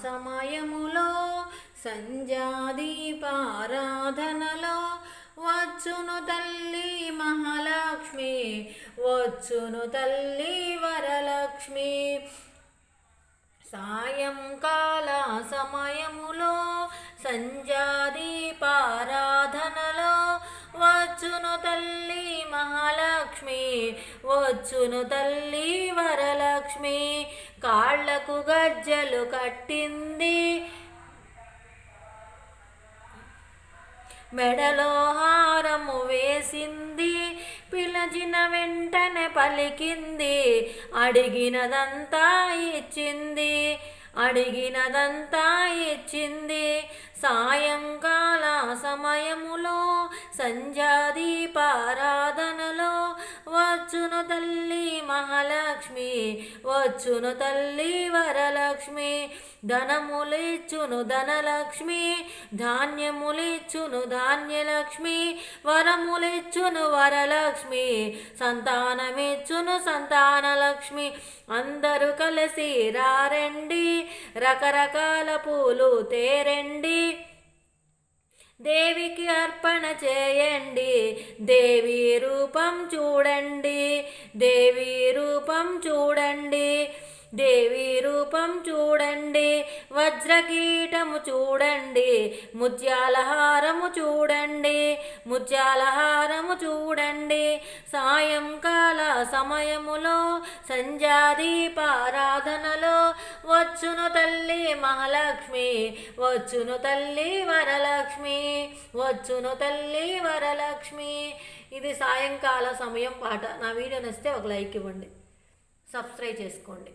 సమయములో సంధ్యాదీపారాధనలో వచ్చును తల్లి మహాలక్ష్మి, వచ్చును తల్లి వరలక్ష్మి. సాయంకాల సమయములో సంధ్యాదీపారాధనలో వచ్చును తల్లి మహాలక్ష్మి, వచ్చును తల్లి వరలక్ష్మి. కాళ్ళకు గజ్జలు కట్టింది, మెడలో హారము వేసింది, పిలిచిన వెంటనే పలికింది, అడిగినదంతా ఇచ్చింది, అడిగినదంతా ఇచ్చింది. సాయంకాల సమయములో సంధ్యాదీపారాధనలో వచ్చును తల్లి మహాలక్ష్మి, వచ్చును తల్లి వరలక్ష్మి. ధనములిచ్చును ధనలక్ష్మి, ధాన్యములిచ్చును ధాన్యలక్ష్మి, వరములిచ్చును వరలక్ష్మి, సంతానమిచ్చును సంతానలక్ష్మి. అందరూ కలిసి రారండి, రకరకాల పూలు తేరండి, దేవికి అర్పణ చేయండి. దేవి రూపం చూడండి, దేవి రూపం చూడండి, దేవి రూపం చూడండి. వజ్రకీటము చూడండి, ముత్యాల హారము చూడండి, ముత్యాల హారము చూడండి. సాయంకాల సమయములో సంధ్యాదీపారాధనలో వచ్చును తల్లి మహాలక్ష్మి, వచ్చును తల్లి వరలక్ష్మి, వచ్చును తల్లి వరలక్ష్మి. ఇది సాయంకాల సమయం పాట. నా వీడియో నచ్చితే ఒక లైక్ ఇవ్వండి, సబ్స్క్రైబ్ చేసుకోండి.